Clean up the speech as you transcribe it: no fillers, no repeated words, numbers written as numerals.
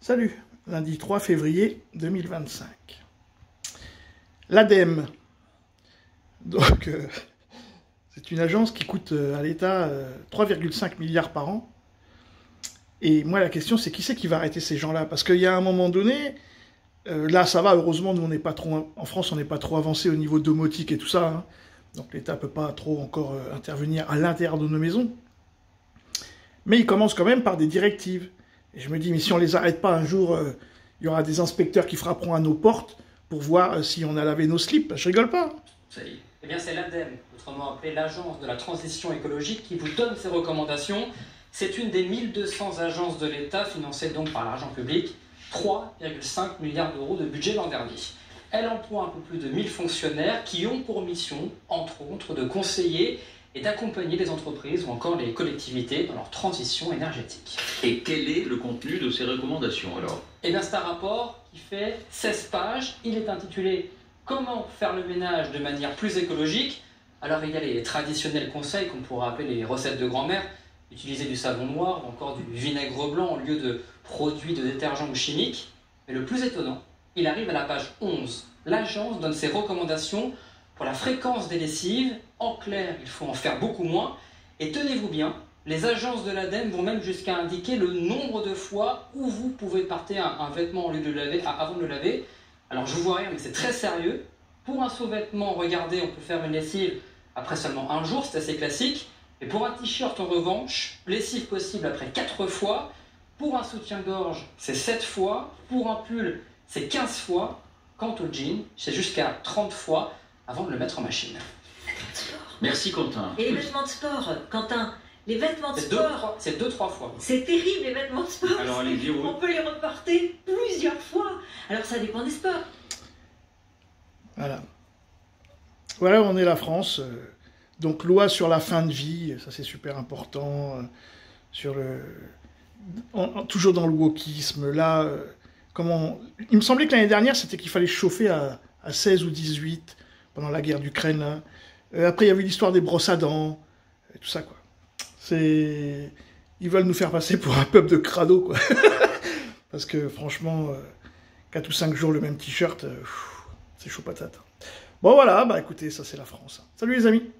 Salut, lundi 3 février 2025. L'ADEME, donc c'est une agence qui coûte à l'État 3,5 milliards par an. Et moi la question c'est qui c'est qui va arrêter ces gens-là? Parce qu'il y a un moment donné, là ça va, heureusement nous on n'est pas trop, en France on n'est pas trop avancé au niveau domotique et tout ça, hein. Donc l'État peut pas trop encore intervenir à l'intérieur de nos maisons. Mais il commence quand même par des directives. Et je me dis, mais si on les arrête pas un jour, il y aura des inspecteurs qui frapperont à nos portes pour voir si on a lavé nos slips. Je rigole pas. Eh bien, c'est l'ADEME, autrement appelée l'Agence de la transition écologique, qui vous donne ces recommandations. C'est une des 1200 agences de l'État, financées donc par l'argent public, 3,5 milliards d'euros de budget l'an dernier. Elle emploie un peu plus de 1000 fonctionnaires qui ont pour mission, entre autres, de conseiller et d'accompagner les entreprises ou encore les collectivités dans leur transition énergétique. Et quel est le contenu de ces recommandations alors? Eh bien, c'est un rapport qui fait 16 pages. Il est intitulé « Comment faire le ménage de manière plus écologique ?» Alors, il y a les traditionnels conseils qu'on pourrait appeler les recettes de grand-mère, utiliser du savon noir ou encore du vinaigre blanc au lieu de produits de détergents ou chimiques. Mais le plus étonnant, il arrive à la page 11. L'agence donne ses recommandations pour la fréquence des lessives. En clair, il faut en faire beaucoup moins. Et tenez-vous bien, les agences de l'ADEME vont même jusqu'à indiquer le nombre de fois où vous pouvez porter un vêtement au lieu de le laver, avant de le laver. Alors je vous vois rire, mais c'est très sérieux. Pour un sous-vêtement, regardez, on peut faire une lessive après seulement un jour, c'est assez classique. Et pour un t-shirt, en revanche, lessive possible après 4 fois. Pour un soutien-gorge, c'est 7 fois. Pour un pull, c'est 15 fois. Quant au jean, c'est jusqu'à 30 fois avant de le mettre en machine. Merci Quentin. Et les vêtements de sport, Quentin, les vêtements de sport... C'est 2-3 fois. C'est terrible les vêtements de sport. Alors allez-y, on peut les reporter plusieurs fois. Alors ça dépend des sports. Voilà. Voilà où on est la France. Donc loi sur la fin de vie, ça c'est super important. Sur le... toujours dans le wokisme, là... Il me semblait que l'année dernière, c'était qu'il fallait chauffer à 16 ou 18 pendant la guerre d'Ukraine. Après, il y avait l'histoire des brosses à dents, et tout ça, quoi. Ils veulent nous faire passer pour un peuple de crado, quoi. Parce que, franchement, 4 ou 5 jours le même t-shirt, c'est chaud patate. Bon, voilà, bah écoutez, ça c'est la France. Salut les amis!